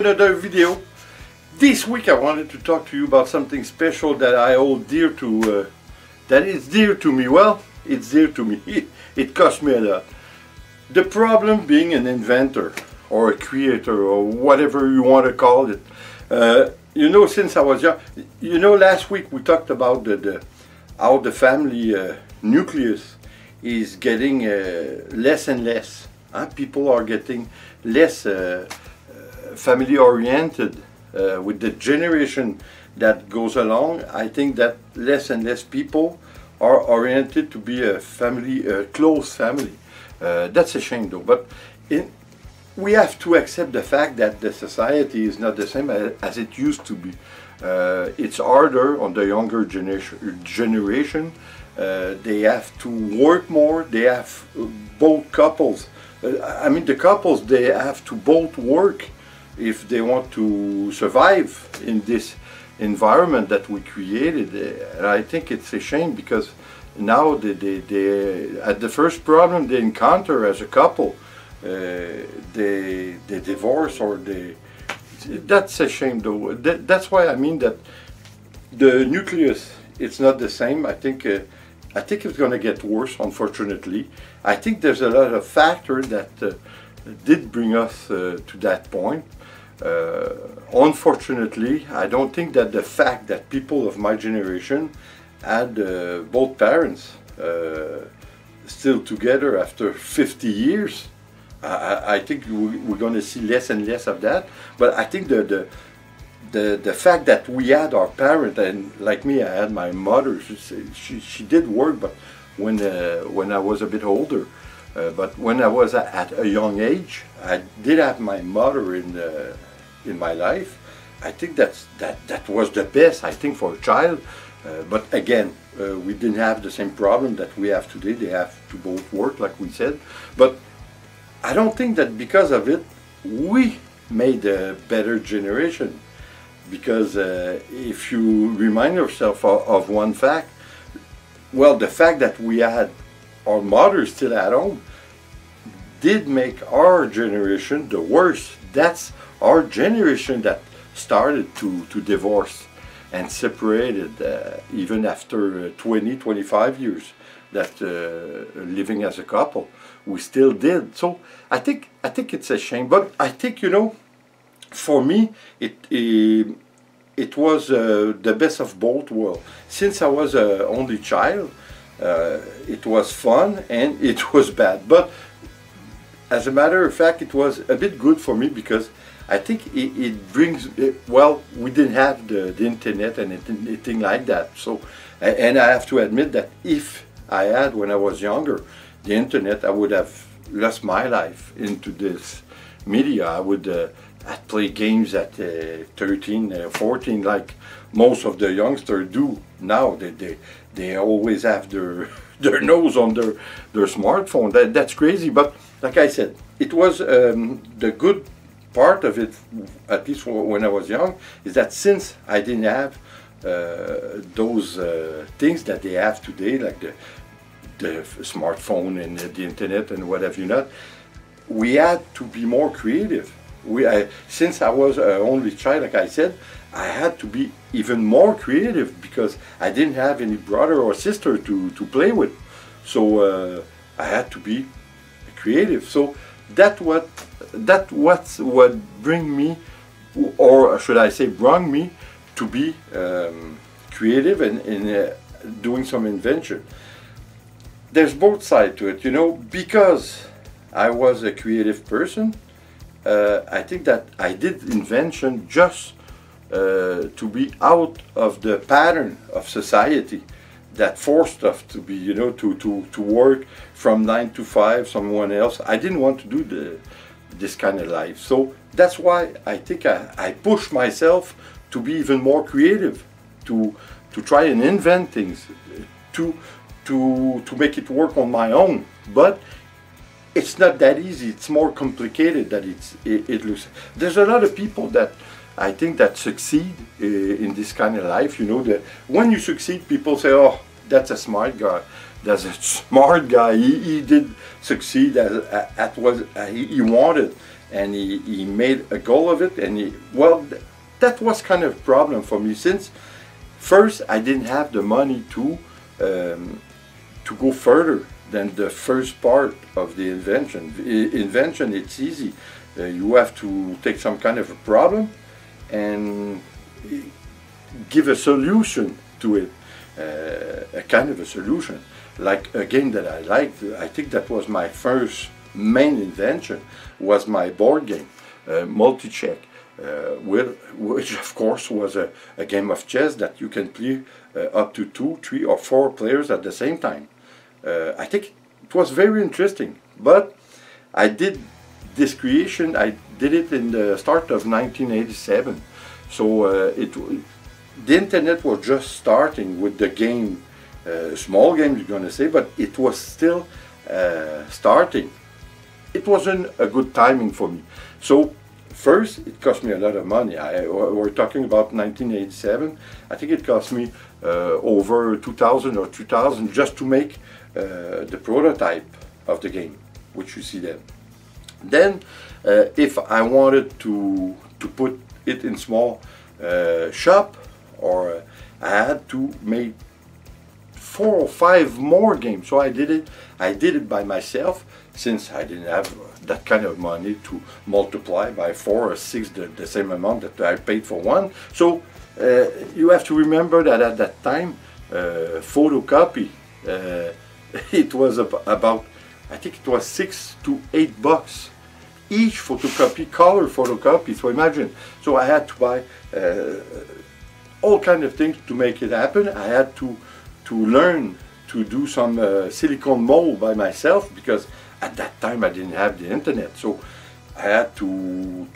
Another video. This week I wanted to talk to you about something special that I hold dear to, that is dear to me. Well, it's dear to me. It cost me a lot. The problem being an inventor or a creator or whatever you want to call it. You know, since I was young, you know, last week we talked about how the family nucleus is getting less and less. People are getting less family oriented with the generation that goes along. I think that less and less people are oriented to be a family, a close family. That's a shame though, but we have to accept the fact that the society is not the same as it used to be. It's harder on the younger generation. They have to work more. They have both couples. I mean, the couples, they have to both work if they want to survive in this environment that we created. And I think it's a shame because now at the first problem they encounter as a couple, they divorce or that's a shame though. That's why I mean that the nucleus, it's not the same. I think it's going to get worse, unfortunately. I think there's a lot of factors that did bring us to that point. Unfortunately, I don't think that the fact that people of my generation had both parents still together after 50 years, I think we're going to see less and less of that. But I think the fact that we had our parent, and like me, I had my mother. She did work, but when I was a bit older, but when I was at a young age, I did have my mother in my life. I think that was the best, I think, for a child. But again, we didn't have the same problem that we have today. They have to both work, like we said. But I don't think that because of it, we made a better generation. Because if you remind yourself of one fact, well, the fact that we had our mothers still at home did make our generation the worst. That's our generation that started to divorce and separated even after 20-25 years that living as a couple. We still did. So I think it's a shame. But I think, you know, for me, it was the best of both worlds. Since I was an only child, it was fun and it was bad. But as a matter of fact, it was a bit good for me because I think it brings, well, we didn't have the internet and anything like that. So, and I have to admit that if I had, when I was younger, the internet, I would have lost my life into this media. I would I'd play games at 13, 14, like most of the youngsters do now. They always have their nose on their smartphone. That's crazy. But like I said, it was the good part of it, at least when I was young, is that since I didn't have those things that they have today, like the smartphone and the internet and what have you not, we had to be more creative. Since I was an only child, like I said, I had to be even more creative because I didn't have any brother or sister to play with. So I had to be creative. So that's what bring me, or should I say brought me, to be creative and doing some invention. There's both sides to it, you know, because I was a creative person. I think that I did invention just to be out of the pattern of society that forced us to be, you know, to work from 9 to 5, someone else. I didn't want to do this kind of life. So that's why I think I pushed myself to be even more creative, to try and invent things, to make it work on my own. But it's not that easy. It's more complicated than it looks. There's a lot of people that I think that succeed in this kind of life. You know, that when you succeed, people say, "Oh, that's a smart guy." That's a smart guy. He did succeed at what he wanted, and he made a goal of it. And well, that was kind of a problem for me, since first I didn't have the money to go further than the first part of the invention. Invention, it's easy. You have to take some kind of a problem and give a solution to it, a kind of a solution. Like a game that I liked, I think that was my first main invention, was my board game, multi-check, which of course was a game of chess that you can play up to 2, 3 or 4 players at the same time. I think it was very interesting, but I did this creation, I did it in the start of 1987, so the internet was just starting with the game, small game you're going to say, but it was still starting. It wasn't a good timing for me. So first it cost me a lot of money. We're talking about 1987. I think it cost me over 2,000 or 3,000 just to make the prototype of the game, which you see then. Then if I wanted to put it in small shop, or I had to make 4 or 5 more games. So I did it by myself, since I didn't have that kind of money to multiply by 4 or 6 the same amount that I paid for one. So you have to remember that at that time, photocopy, it was about, I think it was $6 to $8 each photocopy, color photocopy. So imagine, so I had to buy all kind of things to make it happen. I had to learn to do some silicone mold by myself, because at that time I didn't have the internet, so I had to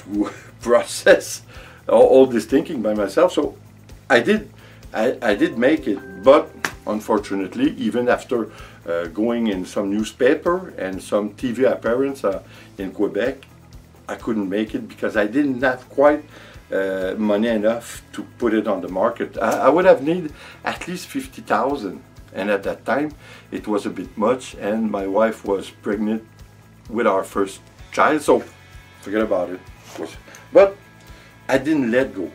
process all this thinking by myself. So I did make it, but unfortunately, even after going in some newspaper and some TV appearance in Quebec, I couldn't make it, because I didn't have quite money enough to put it on the market. I would have needed at least 50,000, and at that time it was a bit much, and my wife was pregnant with our first child, so forget about it. But I didn't let go.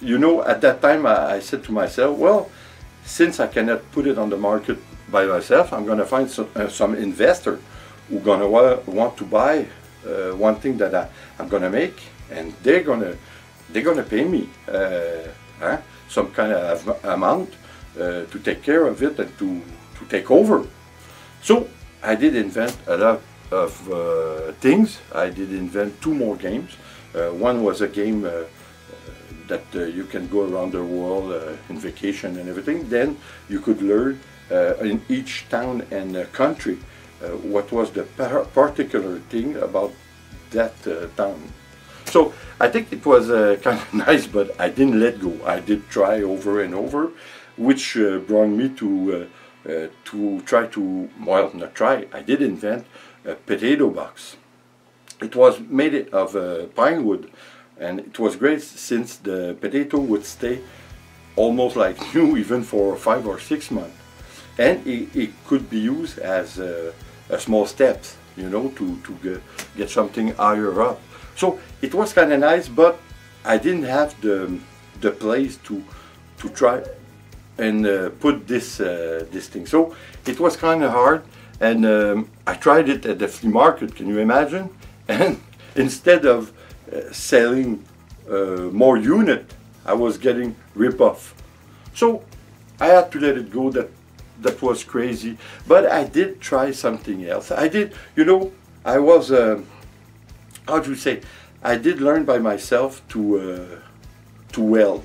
You know, at that time I said to myself, well, since I cannot put it on the market by myself, I'm going to find some investor who gonna want to buy one thing that I'm going to make, and they're gonna pay me some kind of amount to take care of it and to take over. So I did invent a lot of things. I did invent 2 more games. One was a game that you can go around the world in vacation and everything. Then you could learn in each town and country what was the particular thing about that town. So I think it was kind of nice, but I didn't let go. I did try over and over, which brought me to try to, well, not try, I did invent a potato box. It was made of pine wood, and it was great since the potato would stay almost like new even for 5 or 6 months. And it could be used as a small step, you know, to get something higher up. So it was kind of nice, but I didn't have the place to try and put this thing. So it was kind of hard, and I tried it at the flea market. Can you imagine? And instead of selling more unit, I was getting rip-off. So I had to let it go. That was crazy. But I did try something else. I did, you know, I was how do you say? I did learn by myself to weld.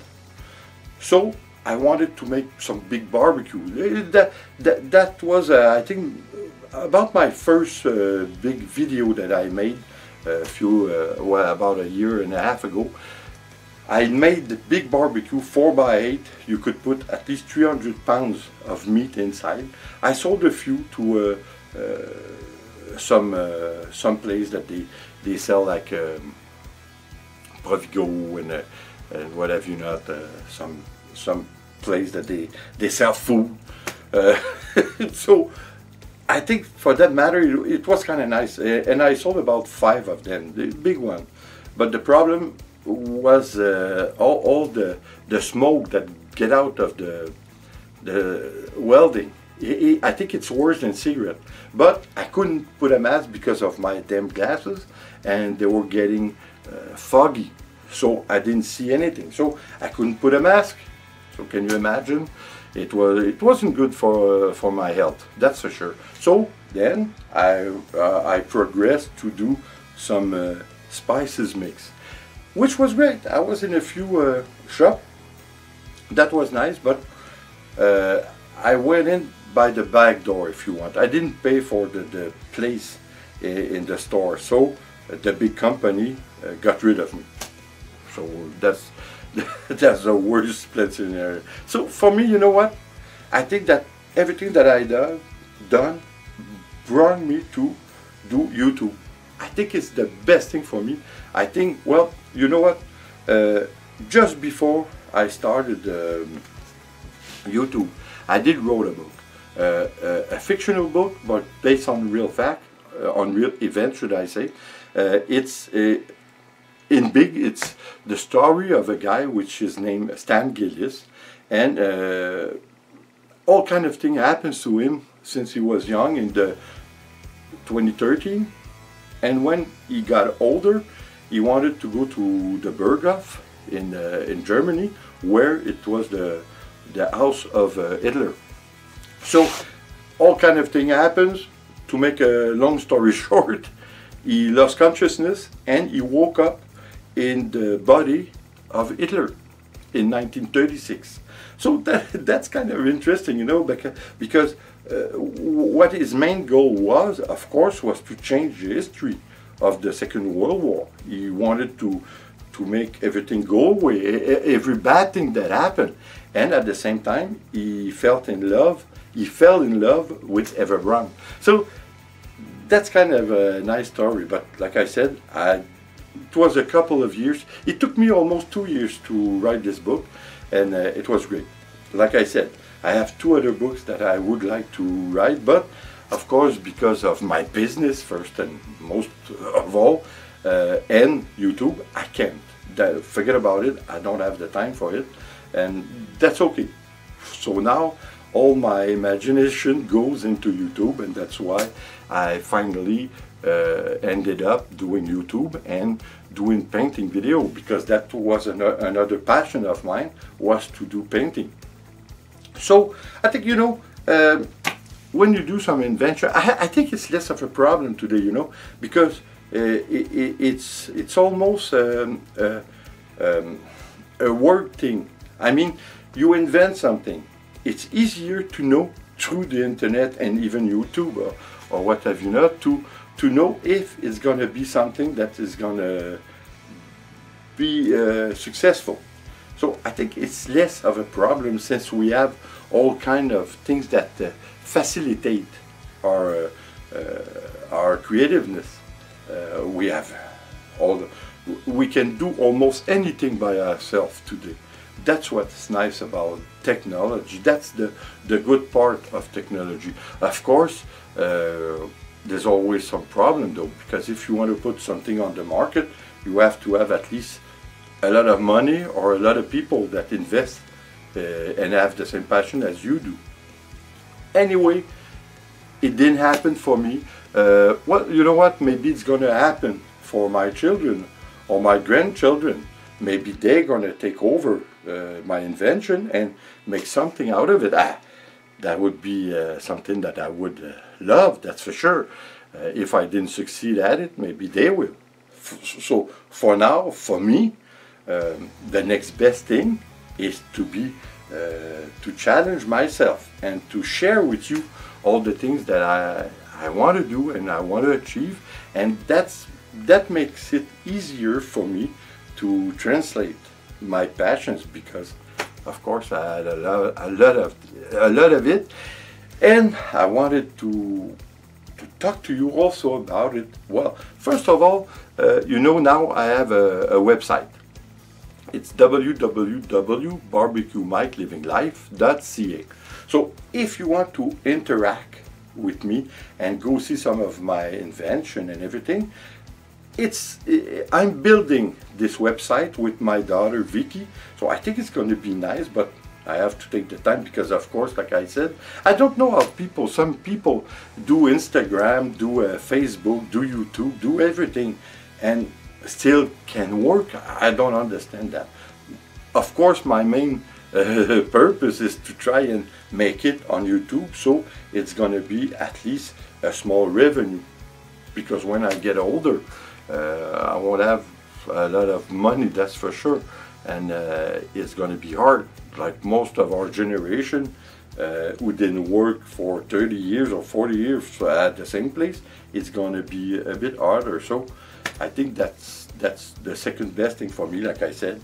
So I wanted to make some big barbecue. That was I think about my first big video that I made well, about 1.5 years ago. I made the big barbecue 4x8. You could put at least 300 pounds of meat inside. I sold a few to some place that they sell like Provigo and what have you not, some place that they sell food. Uh, so I think for that matter, it was kind of nice. And I sold about 5 of them, the big one. But the problem was all the smoke that get out of the welding. I think it's worse than cigarette. But I couldn't put a mask because of my damn glasses, and they were getting foggy. So I didn't see anything. So I couldn't put a mask. So can you imagine? It wasn't good for my health, that's for sure. So then I progressed to do some spices mix, which was great. I was in a few shops. That was nice, but I went in by the back door, if you want. I didn't pay for the place in the store, so the big company got rid of me. So that's that's the worst split scenario. So for me, you know what? I think that everything that I done brought me to do YouTube. I think it's the best thing for me. I think, well, you know what? Just before I started YouTube, I did wrote a book, a fictional book, but based on real fact, on real events, should I say? It's in big, it's the story of a guy which is named Stan Gillis, and all kind of thing happens to him since he was young in the 2013, and when he got older, he wanted to go to the Berghof in Germany, where it was the house of Hitler. So all kind of thing happens. To make a long story short, he lost consciousness and he woke up in the body of Hitler in 1936. So that's kind of interesting, you know, because what his main goal was, of course, was to change the history of the Second World War. He wanted to make everything go away, every bad thing that happened, and at the same time, he fell in love with Eva Braun. So that's kind of a nice story, but like I said, it was a couple of years. It took me almost 2 years to write this book, and it was great. Like I said, I have 2 other books that I would like to write, but of course, because of my business first and most of all, and YouTube, I can't. Forget about it. I don't have the time for it, and that's okay. So now all my imagination goes into YouTube, and that's why I finally ended up doing YouTube and doing painting video, because that was another passion of mine, was to do painting. So I think, you know, when you do some invention, I think it's less of a problem today, you know, because it's almost a work thing. I mean, you invent something, it's easier to know through the internet and even YouTube or what have you not, to know if it's going to be something that is going to be successful. So I think it's less of a problem, since we have all kind of things that facilitate our creativeness. We can do almost anything by ourselves today. That's what's nice about technology. That's the good part of technology. Of course, there's always some problem though, because if you want to put something on the market, you have to have at least a lot of money or a lot of people that invest and have the same passion as you do. Anyway, it didn't happen for me. Well, you know what? Maybe it's going to happen for my children or my grandchildren. Maybe they're going to take over my invention and make something out of it. That would be something that I would love, that's for sure. If I didn't succeed at it, maybe they will. So for now, for me, the next best thing is to challenge myself and to share with you all the things that I want to do and I want to achieve, and that makes it easier for me to translate my passions, because of course I had a lot of it, and I wanted to talk to you also about it. Well, first of all, you know, now I have a website. It's www.barbecuemikelivinglife.ca. So if you want to interact with me and go see some of my invention and everything, I'm building this website with my daughter Vicky, so I think it's going to be nice, but I have to take the time because, of course, like I said, I don't know how some people do Instagram, do Facebook, do YouTube, do everything, and still can work. I don't understand that. Of course, my main purpose is to try and make it on YouTube, so it's going to be at least a small revenue, because when I get older, I won't have a lot of money, that's for sure, and it's going to be hard. Like most of our generation who didn't work for 30 years or 40 years at the same place, it's going to be a bit harder. So I think that's the second best thing for me, like I said,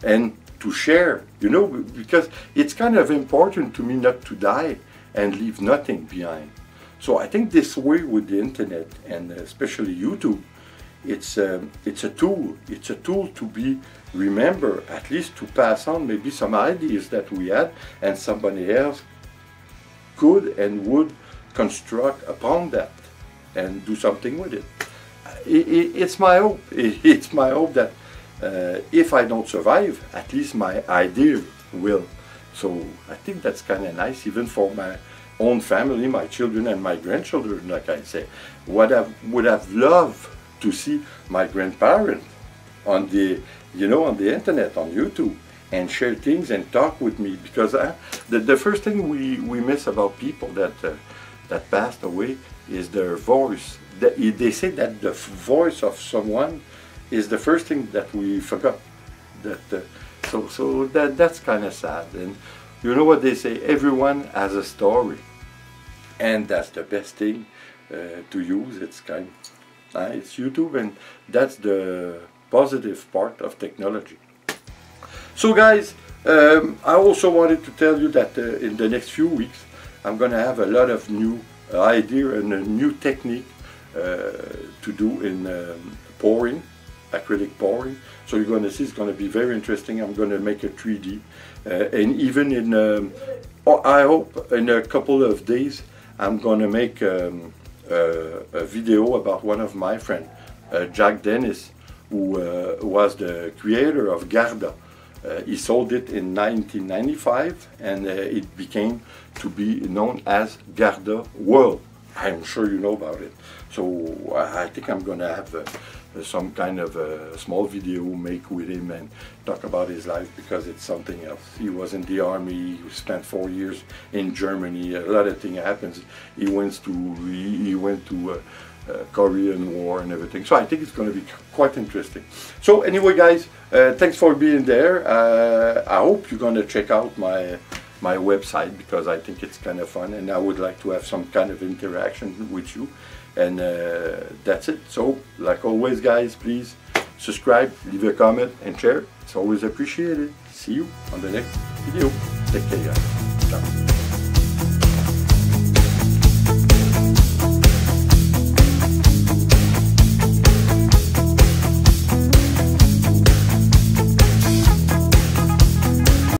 and to share, you know, because it's kind of important to me not to die and leave nothing behind. So I think this way with the internet, and especially YouTube, it's a tool. It's a tool to be remember, at least to pass on maybe some ideas that we had, and somebody else could and would construct upon that and do something with it. It's my hope. It's my hope that if I don't survive, at least my idea will. So I think that's kind of nice, even for my own family, my children and my grandchildren. Like I say, what I would have loved to see my grandparents on the, you know, on the internet, on YouTube, and share things and talk with me, because the first thing we miss about people that passed away is their voice. They say that the voice of someone is the first thing that we forgot. So that's kind of sad. And you know what they say? Everyone has a story, and that's the best thing to use. It's it's YouTube, and that's the positive part of technology. So guys, I also wanted to tell you that in the next few weeks I'm going to have a lot of new idea and a new technique to do in pouring, acrylic pouring. So you're going to see it's going to be very interesting. I'm going to make a 3D, and even in I hope in a couple of days I'm going to make a video about one of my friends, Jack Dennis, who was the creator of Garda. He sold it in 1995, and it became to be known as Garda World. I'm sure you know about it. So I think I'm going to have some kind of a small video make with him and talk about his life, because it's something else. He was in the army, he spent 4 years in Germany, a lot of things happens. He went to Korean War and everything. So I think it's going to be quite interesting. So anyway guys, thanks for being there. I hope you're going to check out my website, because I think it's kind of fun, and I would like to have some kind of interaction with you. And that's it. So like always guys, please subscribe, leave a comment and share. It's always appreciated. See you on the next video. Take care guys. Ciao.